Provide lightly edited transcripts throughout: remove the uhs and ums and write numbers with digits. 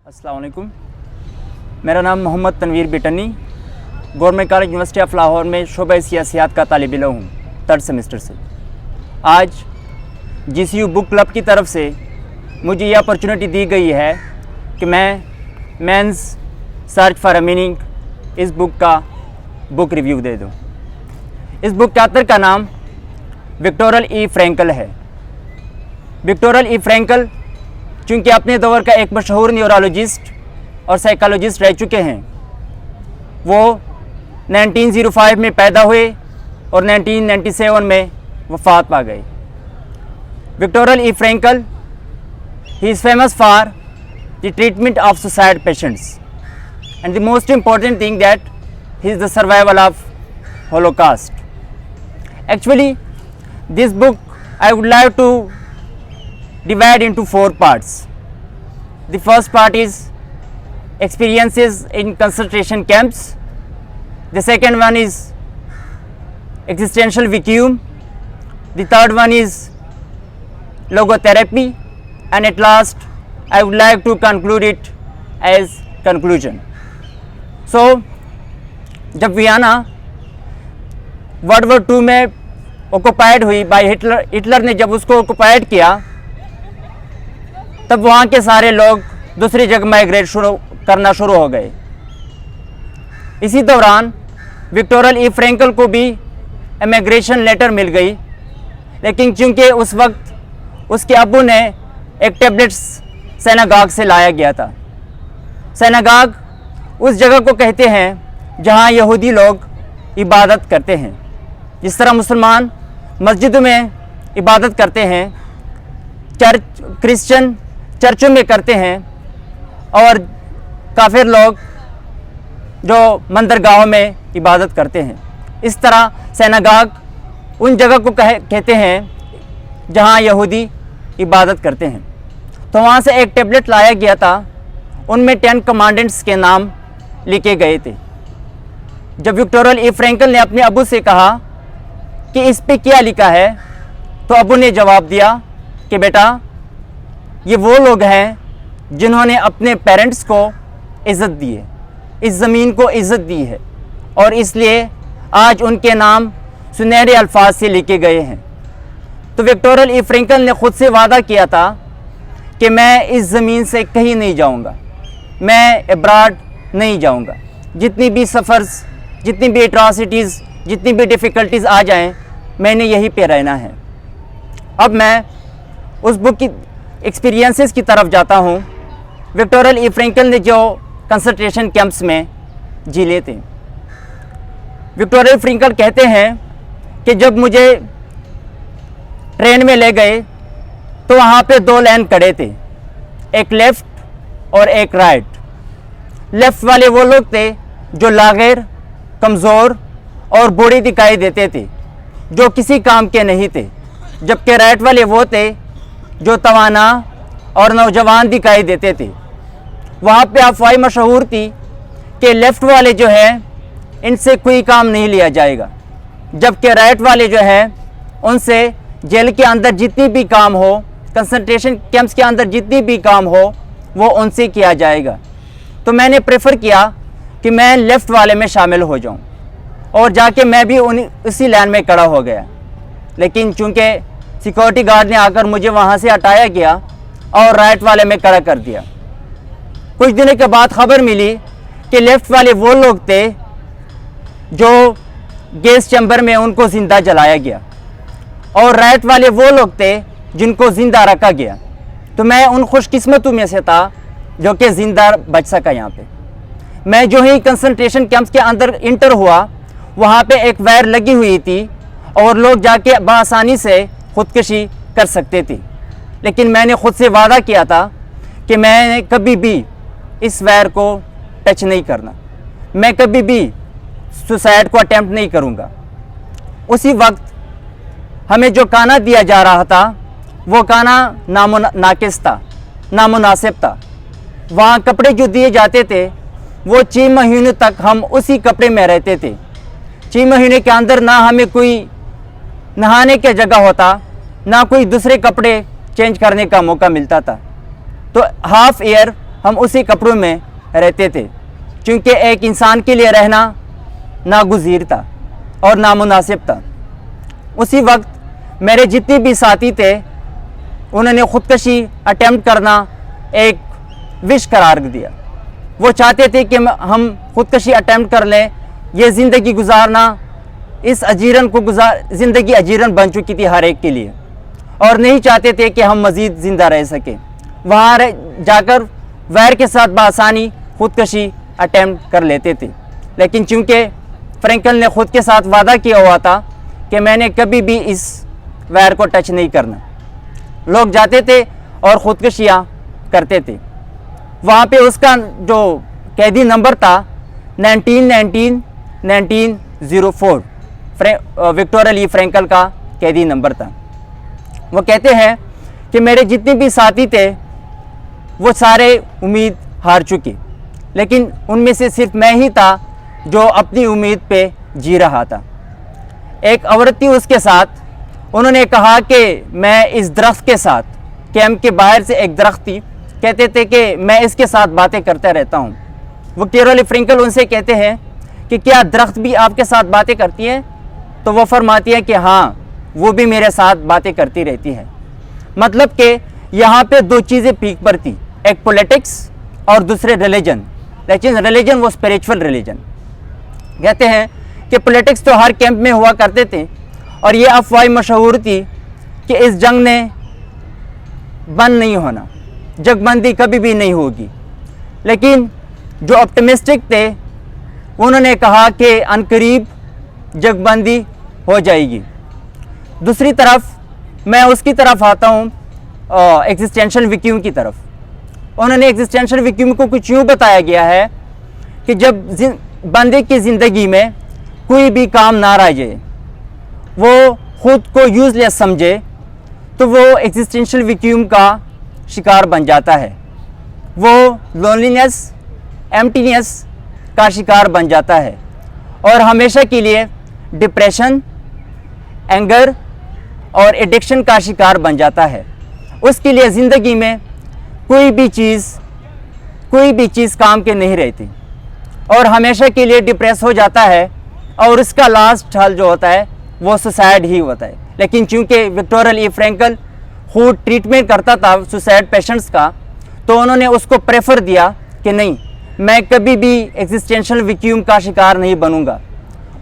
अस्सलाम वालेकुम। मेरा नाम Mohammad Tanveer Bitni, government college university of Lahore में शोबा सियासियात का तालिब इल्म हूँ, 3rd सेमेस्टर से। आज GCU बुक क्लब की तरफ से मुझे ये अपॉर्चुनिटी दी गई है कि मैं man's search for a meaning इस बुक का बुक रिव्यू दे दूँ। इस बुक के ऑथर का नाम विक्टोरियल ई फ्रैंकल है। विक्टोरियल ई फ्रैंकल चूँकि अपने दौर का एक मशहूर न्यूरोलॉजिस्ट और साइकोलॉजिस्ट रह चुके हैं। वो 1905 में पैदा हुए और 1997 में वफ़ात पा गए। Viktor E Frankl he is famous for the treatment of suicide patients and the most important thing that he is the survival of Holocaust. Actually, this book I would like to divide into 4 parts. The first part is experiences in concentration camps. The second one is existential vacuum. The third one is logotherapy, and at last I would like to conclude it as conclusion. So, जब Vienna world war 2 में occupied हुई bye Hitler ने जब उसको occupied किया, तब वहाँ के सारे लोग दूसरी जगह माइग्रेट करना शुरू हो गए। इसी दौरान विक्टोरियल ई फ्रैंकल को भी इमिग्रेशन लेटर मिल गई, लेकिन चूंकि उस वक्त उसके अब्बू ने एक टैबलेट्स सिनागॉग से लाया गया था। सिनागॉग उस जगह को कहते हैं जहाँ यहूदी लोग इबादत करते हैं। जिस तरह मुसलमान मस्जिदों में इबादत करते हैं, क्रिश्चियन चर्चों में करते हैं, और काफिर लोग जो मंदिरगाहों में इबादत करते हैं। इस तरह सिनागॉग उन जगह को कहते हैं जहां यहूदी इबादत करते हैं। तो वहां से एक टैबलेट लाया गया था, उनमें 10 कमांडेंट्स के नाम लिखे गए थे। जब विक्टोरियल ई फ्रैंकल ने अपने अबू से कहा कि इस पे क्या लिखा है, तो अबू ने जवाब दिया कि बेटा, ये वो लोग हैं जिन्होंने अपने पेरेंट्स को इज़्ज़त दी है, इस ज़मीन को इज़्ज़त दी है, और इसलिए आज उनके नाम सुनहरे अल्फाज से लिखे गए हैं। तो विक्टोरियल ई फ्रैंकल ने ख़ुद से वादा किया था कि मैं इस ज़मीन से कहीं नहीं जाऊंगा, मैं अब्रॉड नहीं जाऊंगा। जितनी भी सफ़र्स, जितनी भी एट्रॉसिटीज़, जितनी भी डिफ़िकल्टीज़ आ जाएं, मैंने यहीं पे रहना है। अब मैं उस बुक की एक्सपीरियंसेस की तरफ जाता हूँ। विक्टोरियल ई फ्रैंकल ने जो कंसंट्रेशन कैंप्स में झेले थे। विक्टोरियल फ्रैंकल कहते हैं कि जब मुझे ट्रेन में ले गए तो वहाँ पे 2 लाइन खड़े थे, एक लेफ़्ट और एक राइट। लेफ़्ट वाले वो लोग थे जो लाग़िर, कमज़ोर और बूढ़े दिखाई देते थे, जो किसी काम के नहीं थे, जबकि राइट वाले वो थे जो तवाना और नौजवान दिखाई देते थे। वहाँ पे अफवाह मशहूर थी कि लेफ़्ट वाले जो है इनसे कोई काम नहीं लिया जाएगा, जबकि राइट वाले जो है उनसे जेल के अंदर जितनी भी काम हो, कंसंट्रेशन कैंप्स के अंदर जितनी भी काम हो, वो उनसे किया जाएगा। तो मैंने प्रेफर किया कि मैं लेफ़्ट वाले में शामिल हो जाऊं, और जाके मैं भी उसी लाइन में खड़ा हो गया। लेकिन चूंकि सिक्योरिटी गार्ड ने आकर मुझे वहां से हटाया गया और राइट वाले में खड़ा कर दिया। कुछ दिनों के बाद खबर मिली कि लेफ़्ट वाले वो लोग थे जो गैस चैम्बर में उनको ज़िंदा जलाया गया, और राइट वाले वो लोग थे जिनको ज़िंदा रखा गया। तो मैं उन खुशकिस्मतों में से था जो कि ज़िंदा बच सका। यहाँ पे मैं जो ही कंसंट्रेशन कैंप्स के अंदर इंटर हुआ, वहाँ पे एक वायर लगी हुई थी और लोग जाके बआसानी से ख़ुदकुशी कर सकते थे। लेकिन मैंने ख़ुद से वादा किया था कि मैंने कभी भी इस वायर को टच नहीं करना, मैं कभी भी सुसाइड को अटेम्प्ट नहीं करूँगा। उसी वक्त हमें जो खाना दिया जा रहा था वो खाना नाकिस था, नामुनासिब था। वहाँ कपड़े जो दिए जाते थे वो 6 महीनों तक हम उसी कपड़े में रहते थे। 6 महीने के अंदर ना हमें कोई नहाने की जगह होता, ना कोई दूसरे कपड़े चेंज करने का मौका मिलता था। तो हाफ ईयर हम उसी कपड़ों में रहते थे, क्योंकि एक इंसान के लिए रहना नागुज़ीर था और नामुनासिब था। उसी वक्त मेरे जितने भी साथी थे उन्होंने ख़ुदकशी अटेम्प्ट करना एक विश करार दिया। वो चाहते थे कि हम ख़ुदकशी अटेम्प्ट कर लें। ये ज़िंदगी गुजारना इस अजीरन को ज़िंदगी अजीरन बन चुकी थी हर एक के लिए, और नहीं चाहते थे कि हम मज़ीद ज़िंदा रह सकें। वहाँ जाकर वैर के साथ बआसानी ख़ुदकशी अटेम्प्ट कर लेते थे, लेकिन चूँकि फ्रैंकल ने ख़ुद के साथ वादा किया हुआ था कि मैंने कभी भी इस वैर को टच नहीं करना, लोग जाते थे और ख़ुदकशियाँ करते थे। वहाँ पे उसका जो कैदी नंबर था 1904 विक्टोरिया ली फ्रैंकल का कैदी नंबर था। वो कहते हैं कि मेरे जितने भी साथी थे वो सारे उम्मीद हार चुके, लेकिन उनमें से सिर्फ मैं ही था जो अपनी उम्मीद पे जी रहा था। एक औरत थी उसके साथ, उन्होंने कहा कि मैं इस दरख्त के साथ, कैंप के बाहर से एक दरख्त थी, कहते थे कि मैं इसके साथ बातें करते रहता हूँ। विक्टोरिया ली फ्रैंकल उनसे कहते हैं कि क्या दरख्त भी आपके साथ बातें करती है? तो वो फरमाती है कि हाँ, वो भी मेरे साथ बातें करती रहती है। मतलब कि यहाँ पे दो चीज़ें पीक पर थी, एक पॉलिटिक्स और दूसरे रिलीजन, लेकिन रिलीजन वो स्पिरिचुअल रिलीजन। कहते हैं कि पॉलिटिक्स तो हर कैंप में हुआ करते थे और ये अफवाह मशहूर थी कि इस जंग ने बंद नहीं होना, जंगबंदी कभी भी नहीं होगी। लेकिन जो ऑप्टिमिस्टिक थे उन्होंने कहा कि अनकरीब जंगबंदी हो जाएगी। दूसरी तरफ मैं उसकी तरफ आता हूँ एग्जिस्टेंशियल वैक्यूम की तरफ। उन्होंने एग्जिस्टेंशियल वैक्यूम को कुछ यूँ बताया गया है कि जब बंदे की ज़िंदगी में कोई भी काम ना रह जाए, वो ख़ुद को यूज़लेस समझे, तो वो एग्जिस्टेंशियल वैक्यूम का शिकार बन जाता है। वो लोनलीनेस, एम्प्टीनेस का शिकार बन जाता है और हमेशा के लिए डिप्रेशन, एंगर और एडिक्शन का शिकार बन जाता है। उसके लिए ज़िंदगी में कोई भी चीज़ काम के नहीं रहती और हमेशा के लिए डिप्रेस हो जाता है, और उसका लास्ट हल जो होता है वो सुसाइड ही होता है। लेकिन चूँकि विक्टोरिया ली फ्रैंकल खुद ट्रीटमेंट करता था सुसाइड पेशेंट्स का, तो उन्होंने उसको प्रेफर दिया कि नहीं, मैं कभी भी एग्जिस्टेंशियल वैक्यूम का शिकार नहीं बनूंगा।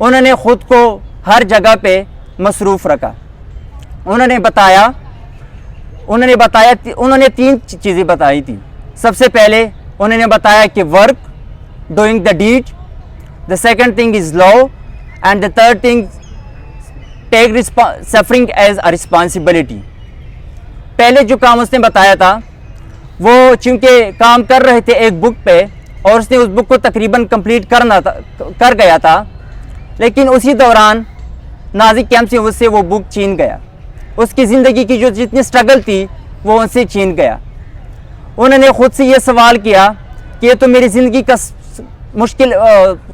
उन्होंने ख़ुद को हर जगह पे मसरूफ़ रखा। उन्होंने तीन चीज़ें बताई थी। सबसे पहले उन्होंने बताया कि work, doing the deed, the second thing is love, and the third thing take suffering as a responsibility. पहले जो काम उसने बताया था वो चूँकि काम कर रहे थे एक बुक पे और उसने उस बुक को तकरीबन कंप्लीट कर गया था, लेकिन उसी दौरान नाज़ी कैंप से उससे वो बुक छीन गया। उसकी ज़िंदगी की जो जितनी स्ट्रगल थी वो उनसे छीन गया। उन्होंने ख़ुद से ये सवाल किया कि ये तो मेरी ज़िंदगी का मुश्किल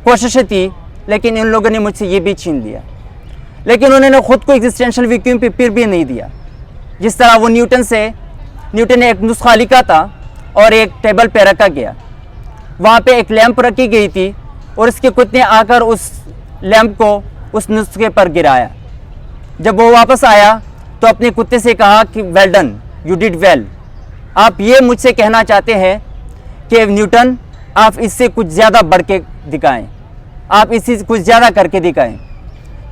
कोशिश थी, लेकिन इन लोगों ने मुझसे ये भी छीन लिया। लेकिन उन्होंने ख़ुद को एग्जिस्टेंशियल वैक्यूम पे फिर भी नहीं दिया। जिस तरह वो न्यूटन ने एक नुस्खा लिखा था और एक टेबल पे रखा गया, वहाँ पे एक लैंप रखी गई थी और उसके कुत्ते आकर उस लैंप को उस नुस्खे पर गिराया। जब वो वापस आया तो अपने कुत्ते से कहा कि well done, you did well. आप ये मुझसे कहना चाहते हैं कि न्यूटन, आप इससे कुछ ज़्यादा बढ़ के दिखाएँ, आप इससे कुछ ज़्यादा करके दिखाएँ।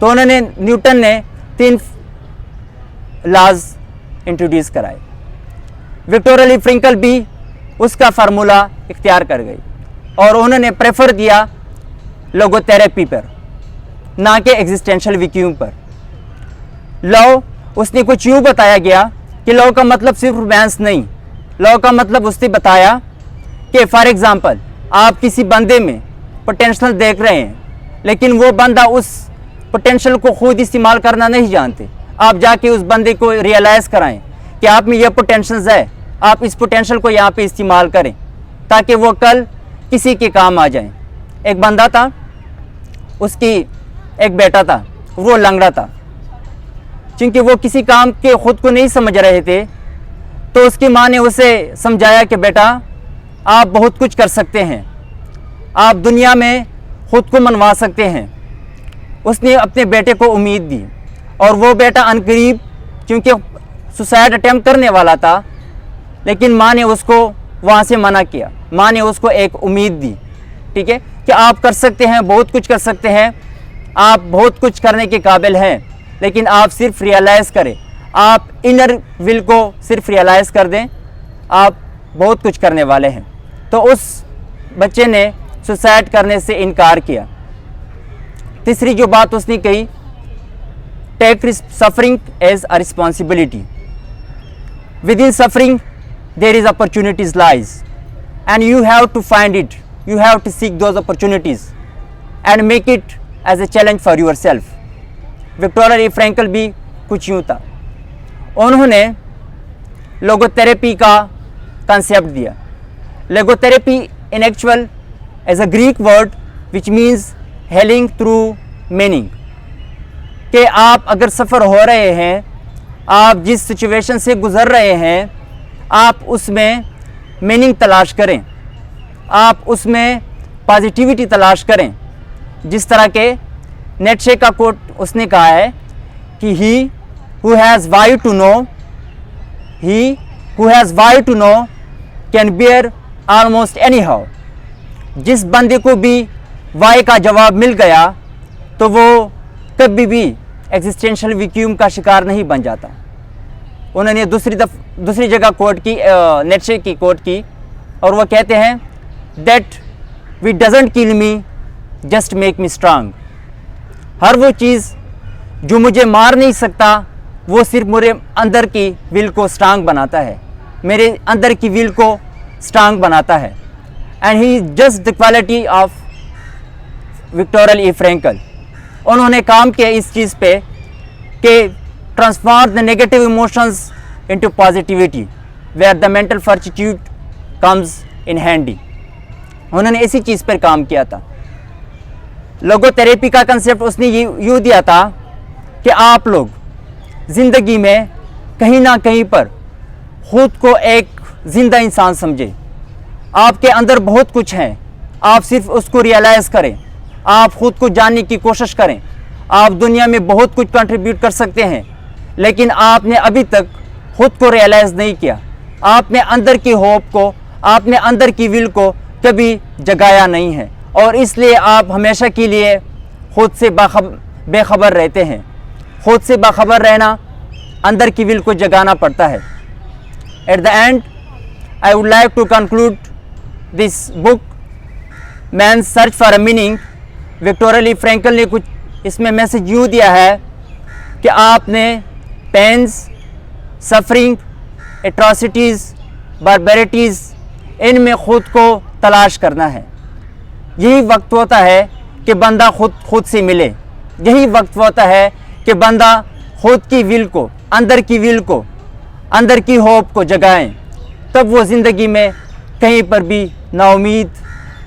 तो न्यूटन ने 3 लॉज इंट्रोड्यूस कराए। विक्टोरिया ली फ्रैंकल भी उसका फार्मूला इख्तियार कर गई और उन्होंने प्रेफर दिया लोगोथेरेपी पर, ना कि एग्जिस्टेंशियल वैक्यूम पर। लव, उसने कुछ यूँ बताया गया कि लव का मतलब सिर्फ रोमांस नहीं। लव का मतलब उसने बताया कि फॉर एग्ज़ाम्पल आप किसी बंदे में पोटेंशियल देख रहे हैं, लेकिन वो बंदा उस पोटेंशियल को खुद इस्तेमाल करना नहीं जानते। आप जाके उस बंदे को रियलाइज़ कराएं कि आप में यह पोटेंशियल है, आप इस पोटेंशियल को यहाँ पे इस्तेमाल करें ताकि वो कल किसी के काम आ जाए। एक बंदा था, उसकी एक बेटा था, वो लंगड़ा था। क्योंकि वो किसी काम के ख़ुद को नहीं समझ रहे थे, तो उसकी माँ ने उसे समझाया कि बेटा, आप बहुत कुछ कर सकते हैं, आप दुनिया में ख़ुद को मनवा सकते हैं। उसने अपने बेटे को उम्मीद दी और वो बेटा अनकरीब क्योंकि सुसाइड अटैम्प्ट करने वाला था, लेकिन माँ ने उसको वहाँ से मना किया। माँ ने उसको एक उम्मीद दी, ठीक है, कि आप कर सकते हैं, बहुत कुछ कर सकते हैं, आप बहुत कुछ करने के काबिल हैं, लेकिन आप सिर्फ रियलाइज़ करें, आप इनर विल को सिर्फ रियलाइज़ कर दें, आप बहुत कुछ करने वाले हैं। तो उस बच्चे ने सुसाइड करने से इनकार किया। तीसरी जो बात उसने कही, take suffering as a responsibility. Within suffering there is opportunities lies and you have to find it, you have to seek those opportunities and make it as a challenge for yourself. Viktor E Frankl भी कुछ यूँ था। उन्होंने logotherapy का concept दिया। Logotherapy in actual as a Greek word which means healing through meaning, कि आप अगर सफ़र हो रहे हैं, आप जिस सिचुएशन से गुज़र रहे हैं, आप उसमें मीनिंग तलाश करें, आप उसमें पॉजिटिविटी तलाश करें। जिस तरह के नेट्शे का कोट उसने कहा है कि he who has why to know, he who has why to know can bear almost any how. जिस बंदे को भी वाई का जवाब मिल गया तो वो कभी भी एग्जिस्टेंशियल वैक्यूम का शिकार नहीं बन जाता। उन्होंने दूसरी जगह कोट की, नेट्शे की कोट की, और वो कहते हैं that we doesn't kill me just make me strong. हर वो चीज़ जो मुझे मार नहीं सकता, वो सिर्फ मेरे अंदर की विल को स्ट्रांग बनाता है, मेरे अंदर की विल को स्ट्रांग बनाता है। And he just the quality of Viktor E Frankl. उन्होंने काम किया इस चीज़ पे कि transform the negative emotions into positivity where the mental fortitude comes in handy. उन्होंने इसी चीज़ पर काम किया था। लोगोथेरेपी का कंसेप्ट उसने यूँ दिया था कि आप लोग ज़िंदगी में कहीं ना कहीं पर ख़ुद को एक ज़िंदा इंसान समझें। आपके अंदर बहुत कुछ है, आप सिर्फ उसको रियलाइज़ करें, आप ख़ुद को जानने की कोशिश करें। आप दुनिया में बहुत कुछ कंट्रीब्यूट कर सकते हैं, लेकिन आपने अभी तक ख़ुद को रियलाइज़ नहीं किया। आपने अंदर की होप को, आपने अंदर की विल को कभी जगाया नहीं है, और इसलिए आप हमेशा के लिए ख़ुद से बेखबर रहते हैं। ख़ुद से बाखबर रहना, अंदर की विल को जगाना पड़ता है। At the end I would like to conclude this book man search for a meaning. Viktor E Frankl ने कुछ इसमें मैसेज यूँ दिया है कि आपने पेन्स, सफरिंग, एट्रॉसिटीज़, बारबैरिटीज़, इनमें ख़ुद को तलाश करना है। यही वक्त होता है कि बंदा खुद से मिले। यही वक्त होता है कि बंदा खुद की विल को, अंदर की विल को, अंदर की होप को जगाएं। तब वो ज़िंदगी में कहीं पर भी नाउमीद,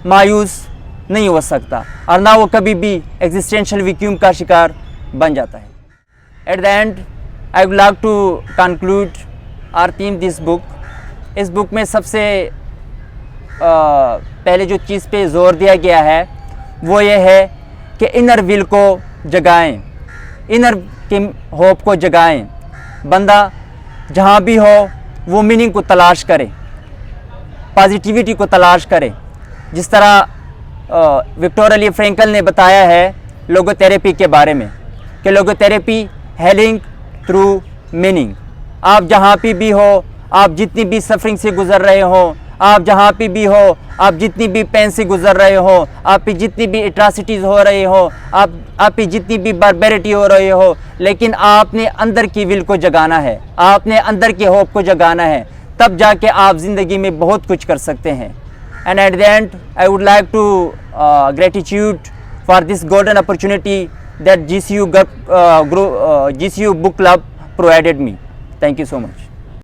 मायूस नहीं हो सकता, और ना वो कभी भी एग्जिस्टेंशियल वैक्यूम का शिकार बन जाता है। At the end I would like to conclude our theme this book. इस बुक में सबसे पहले जो चीज़ पे ज़ोर दिया गया है वो ये है कि इनर विल को जगाएं, इनर की होप को जगाएं। बंदा जहाँ भी हो वो मीनिंग को तलाश करे, पॉजिटिविटी को तलाश करे। जिस तरह विक्टोरिया ई फ्रैंकल ने बताया है लोगोथेरेपी के बारे में कि लोगोथेरेपी हेलिंग थ्रू मीनिंग। आप जहाँ पे भी हो, आप जितनी भी सफरिंग से गुज़र रहे हो, आप जहाँ पे भी हो, आप जितनी भी पेन से गुज़र रहे हो, आप पे जितनी भी एट्रॉसिटीज़ हो रही हो, आप पे जितनी भी बारबैरिटी हो रही हो, लेकिन आपने अंदर की विल को जगाना है, आपने अंदर की होप को जगाना है। तब जाके आप ज़िंदगी में बहुत कुछ कर सकते हैं। And at the end I would like to gratitude for this golden opportunity that GCU book club provided me. Thank you so much.